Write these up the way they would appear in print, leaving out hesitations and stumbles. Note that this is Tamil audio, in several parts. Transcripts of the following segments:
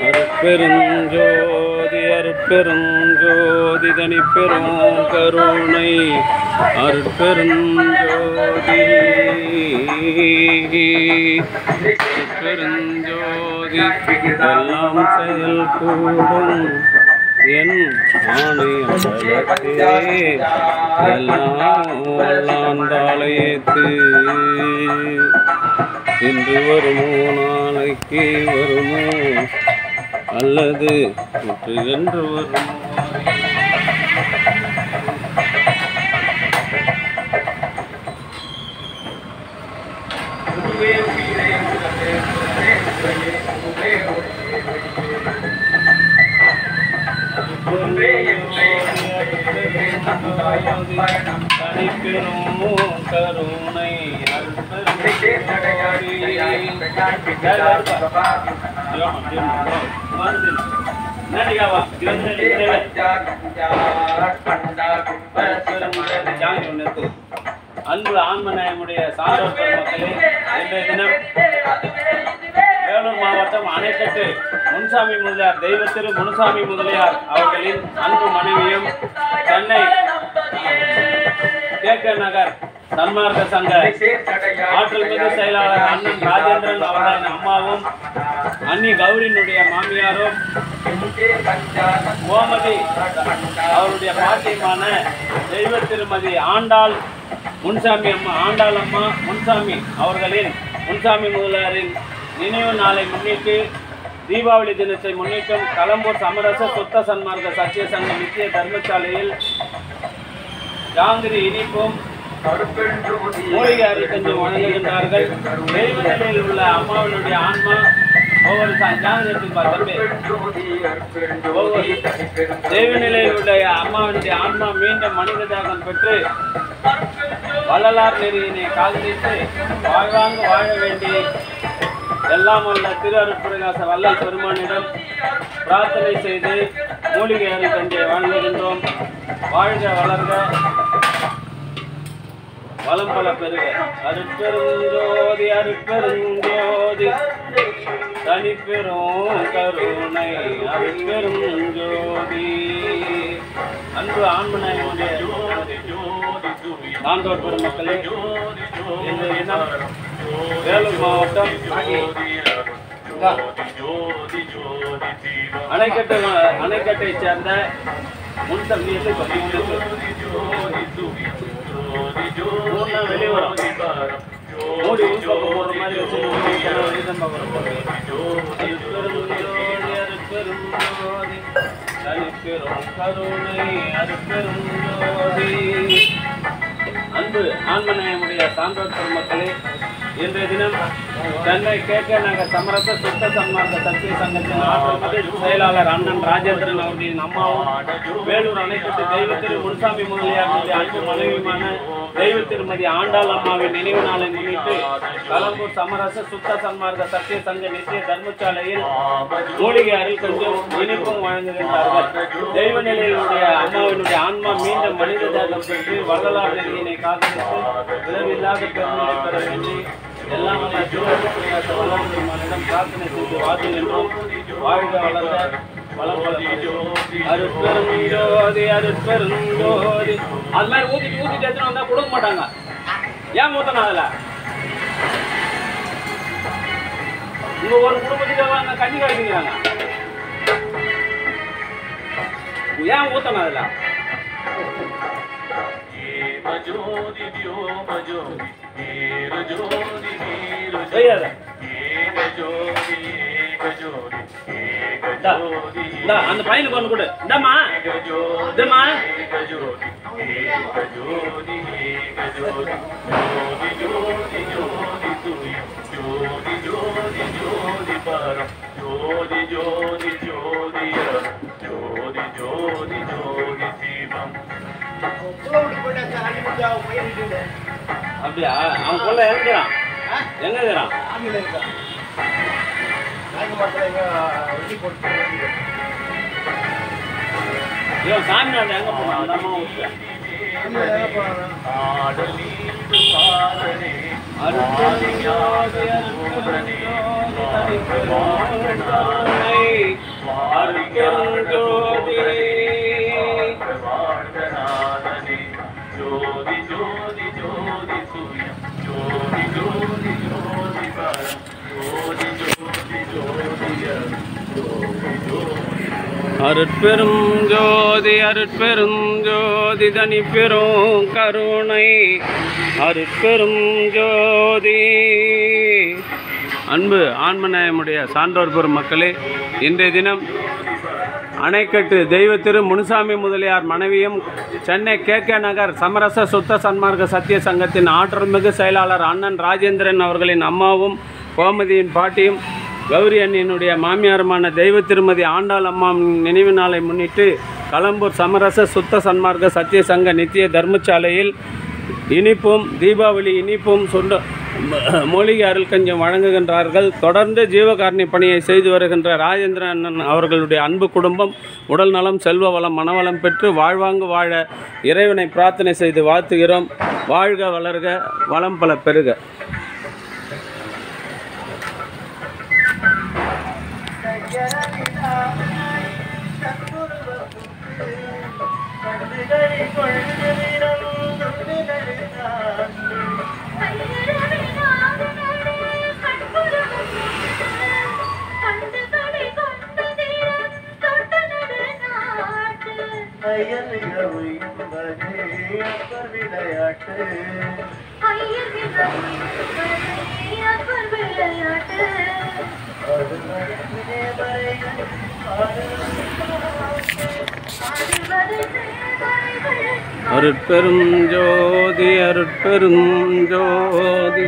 அருட்பெருஞ்சோதி அருட்பெருஞ்சோதி தனிப்பெரும் கருணை அருட்பெருஞ்சோதி அருட்பெருஞ்சோதி எல்லாம் செயல் கூடும் என் ஆணை அம்பலத்தே எல்லாம் வல்லாண்டாலயத்து இன்று வருமோ நாளைக்கு வருமோ அல்லது முற்று என்று வருமோ தனிப்பெரும் கருணை அன்பு ஆன்மநாயமுடைய சான்றோர் மக்களே, இன்றைய தினம் வேலூர் மாவட்டம் அணைக்கட்டு முனுசாமி முதலியார் தெய்வ திரு முனுசாமி முதலியார் அவர்களின் அன்பு மனைவியும் சென்னை KK நகர் சன்மார்க்க சங்க ஆற்றல் மிகு செயலாளர் அண்ணன் ராஜேந்திரன் அவர்களின் அம்மாவும் அன்னி கௌரினுடைய மாமியாரும் கோமதி அவருடைய பாட்டியமான தெய்வ திருமதி ஆண்டாள் முன்சாமி அம்மா ஆண்டாள் அம்மா முன்சாமி அவர்களின் முன்சாமி முதலியாரின் நினைவு நாளை முன்னிட்டு தீபாவளி தினத்தை முன்னிட்டும் கலம்பூர் சமரச சுத்த சன்மார்க்க சத்திய சங்க நித்திய தர்மசாலையில் ஜாங்கிரி இனிப்பும் மூலிகை அரிக்கஞ்சி வழங்குகின்றார்கள். தெய்வ நிலையில் உள்ள அம்மாவினுடைய ஆன்மா ஒவ்வொரு தெய்வ நிலையில் உள்ள அம்மாவினுடைய ஆன்மா மீண்டும் மனித தாகம் பெற்று வள்ளலார் நெறியினை காதலித்து வாழ்வாங்க வாழ வேண்டி எல்லாம் உள்ள திரு அருட்பிரகாச வள்ளல் பெருமானிடம் பிரார்த்தனை செய்து மூலிகை அரிக்கஞ்சியை வழங்குகின்றோம். வாழ்க வளர்க வளம் பல பெருக. அருட்பெருஞ்சோதி அருட்பெருஞ்சோதி தனிப்பெரும் கருணை அருட்பெருஞ்சோதி. அன்பு ஆன்மநாயகனுடைய சான்றோர் பெருமக்களே, இன்றைய தினம் வேலூர் மாவட்டம் அணைக்கட்டை சேர்ந்த முன்சமி வெளிவரம் மோடி உள்பக்கம் போடுற மாதிரி வச்சு கருணை அருட்பெருஞ்சோதி. அன்பு ஆன்மநாயமுடைய சான்றோர் பெருமக்களே, இன்றைய தினம் சென்னை KK நகர் சமரச சுத்த சன்மார்க்க சத்திய சங்கத்தின் ஆற்றல் மிகு செயலாளர் அண்ணன் ராஜேந்திரன் அவர்களின் அம்மாவும் வேலூர் அணைக்கட்டு தெய்வ திரு முனுசாமி முதலியாருடைய அன்பு மனைவியுமான தெய்வ திருமதி ஆண்டாள் அம்மாவின் நினைவு நாளை முன்னிட்டு கலம்பூர் சமரச சுத்த சன்மார்க்க சத்திய சங்க நித்திய தர்மசாலையில் மூலிகை அரிக்கஞ்சும் இனிப்பும் வழங்குகின்றார்கள். தெய்வ நிலையிலுடைய அம்மாவினுடைய ஆன்மா மீண்டும் மனித தாகம் பெற்று வள்ளலார் நெறியினை காதலித்து விரைவில்லாத பெருநிலை பெற வேண்டி எல்லாம் வல்லவரிடம் பிரார்த்தனை செய்து வாழ்கின்றோம். வாழ்க வளர்ந்த வளம் அருட்பெருஞ்சோதி அருட்பெருஞ்சோதி. அது மாதிரி ஊத்திட்டு எடுத்துன்னு வந்தா கொடுக்க மாட்டாங்க. ஏன் ஊத்தணும்? அதுல உங்க ஒரு குடும்பத்துக்கு கஞ்சி காய்ச்சிக்கிறாங்க. ஏன் ஊத்தணும்? அதுல அந்த பையனுக்கு ஒண்ணு கொடு. இந்தம்மா இந்தம்மா அப்படியா? அவன் கொள்ள எங்கிறான்? எங்க இருக்கிறான்? சாமி எங்க போனான்? அந்த அம்மா அருட்பெருஞ்சோதி அருட்பெருஞ்சோதி அருட்பெரும் ஜோதி அருட்பெரும் ஜோதி தனி பெரும் கருணை அருட்பெரும் ஜோதி. அன்பு ஆன்மநேயமுடைய சான்றோர் பெருமக்களே, இன்றைய தினம் அணைக்கட்டு தெய்வ திரு முனுசாமி முதலியார் மனைவியும் சென்னை KK நகர் சமரச சுத்த சன்மார்க்க சத்திய சங்கத்தின் ஆற்றல்மிகு செயலாளர் அண்ணன் ராஜேந்திரன் அவர்களின் அம்மாவும் கோமதியின் பாட்டியும் கௌரி அண்ணியினுடைய மாமியாருமான தெய்வ திருமதி ஆண்டாள் அம்மா நினைவு நாளை முன்னிட்டு களம்பூர் சமரச சுத்த சன்மார்க்க சத்திய சங்க நித்திய தர்மசாலையில் இனிப்பும் தீபாவளி இனிப்பும் மூலிகை அருள் கஞ்சம் வழங்குகின்றார்கள். தொடர்ந்து ஜீவகாரணி பணியை செய்து வருகின்ற ராஜேந்திர அண்ணன் அவர்களுடைய அன்பு குடும்பம் உடல் நலம் செல்வ வளம் மனவளம் பெற்று வாழ்வாங்கு வாழ இறைவனை பிரார்த்தனை செய்து வாழ்த்துகிறோம். வாழ்க வளர்க வளம் பல பெருக. அருட்பெரும் ஜோதி அருட்பெரும் ஜோதி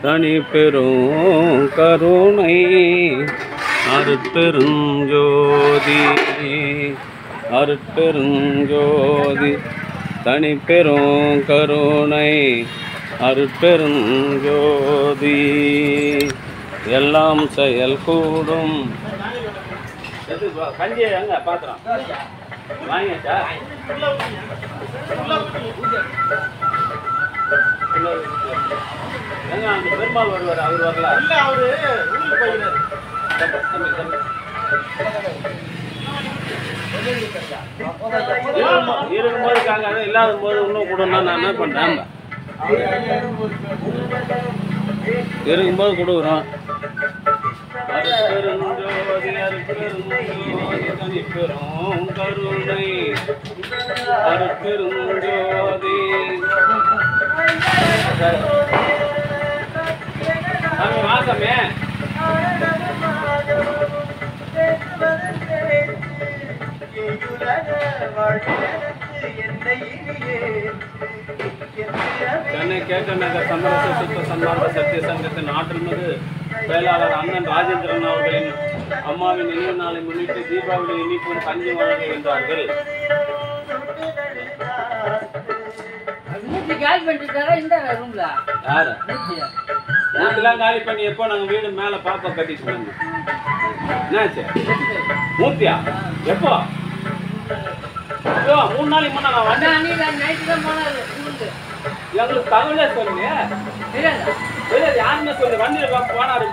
தனி பெரும் கருணை அருட்பெரும் ஜோதி அருட்பெரும் ஜோதி தனி பெரும் கருணை அருட்பெரும் ஜோதி. எல்லாம் செயல் கூடும். கஞ்சி எங்க பாத்திரம் வாங்கிட்டா எங்க அந்த பெருமாள் வருவார், அவர் வரல. இல்ல, அவரு இருக்கும்போது காங்க, இல்லாத போது இன்னும் கூட நான் என்ன பண்றேன், இருக்கும்போது கொடுக்குறோம். அருட்பெருஞ்சோதி அருட்பெருஞ்சோதி தனி பெரும் கருணை அருட்பெருஞ்சோதி. வாசமே சென்னை KK நகர் சமரச சுத்த சன்மார்க்க சத்திய சங்கத்தின் ஆற்றல்மிகு செயலாளர் அண்ணன் ராஜேந்திரன் அவர்களின் அம்மாவின் நினைவு நாளை முன்னிட்டு தீபாவளி இனிப்பும் கஞ்சி வழங்குகின்றார்கள். காலி பண்ணி எப்போ நாங்க வீடு மேல பாப்பா கட்டிட்டு என்னாச்சு மூர்த்தியா எப்போ 3 நாளைக்கு முன்னா நான் வந்தேன். எங்களுக்கு தகவலே சொல்லுங்க. யாருமே சொல்லு வண்டியில போனாரு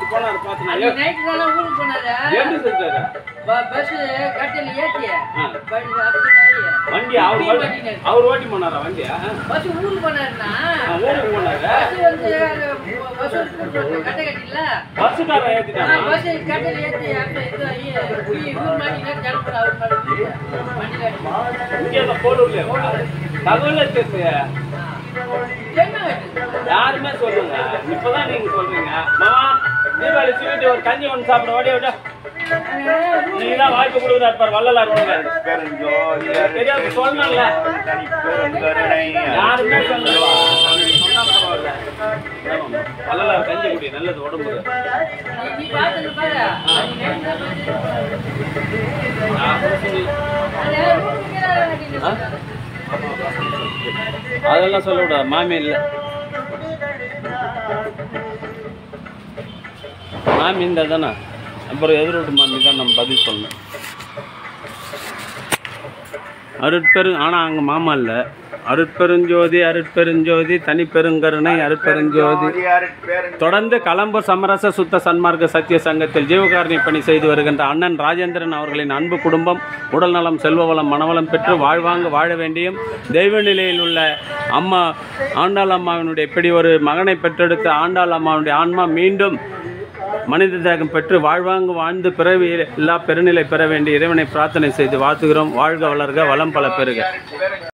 பாத்துனா ஊருக்கு போனாரு. எப்படி சொல்றாரு பஸ் கட்டில ஏத்தி வண்டி அவர் ஓட்டி போனாரா வண்டியா? பஸ் ஊருக்கு போனாருன்னா ஊருக்கு போனாரு. பஸ் வந்து கட்ட கட்டில பஸ்ஸுக்கார ஏத்திட்டாங்க. பஸ் கட்டில ஏத்தி ஊர் மாட்டில ஜல்பட அவர் மாட்டி வண்டில இங்க போலூர்ல தகவலே பேசுங்க. யாருமே சொல்லுங்க, இப்பதான் நீங்க சொல்றீங்க. மாமா தீபாவளி ஸ்வீட் ஒரு கஞ்சி ஒன்று சாப்பிட ஓடி விட நீங்க தான் வாய்ப்பு கொடுக்குறா இருப்பார் வள்ளலார். தெரியாது சொல்லணும்ல, யாருமே சொல்லுங்க. வள்ளலார் கஞ்சி குடி நல்லது உடம்பு. அதெல்லாம் சொல்ல விடாது, மாமி இல்லை. மாமி இந்த தானே, அப்புறம் எதிரோட்டு மாமி தான் நம்ம பதில் சொல்லணும். அருட்பெரும் ஆனால் அங்கே மாமா இல்லை, அருட்பெருஞ்சோதி அருட்பெருஞ்சோதி தனிப்பெருங்கருணை அருட்பெருஞ்சோதி. தொடர்ந்து கலம்பு சமரச சுத்த சன்மார்க்க சத்திய சங்கத்தில் ஜீவகாரணி பணி செய்து வருகின்ற அண்ணன் ராஜேந்திரன் அவர்களின் அன்பு குடும்பம் உடல்நலம் செல்வவளம் மனவளம் பெற்று வாழ்வாங்க வாழ வேண்டியும், தெய்வ நிலையில் உள்ள அம்மா ஆண்டாள் அம்மாவினுடைய இப்படி ஒரு மகனை பெற்றெடுத்த ஆண்டாள் அம்மாவுடைய ஆன்மா மீண்டும் மனித தேகம் பெற்று வாழ்வாங்கு வாழ்ந்து பிறவி எல்லா பெருநிலை பெற வேண்டிய இறைவனை பிரார்த்தனை செய்து வாழ்த்துகிறோம். வாழ்க வளர்க வளம் பல பெறுக.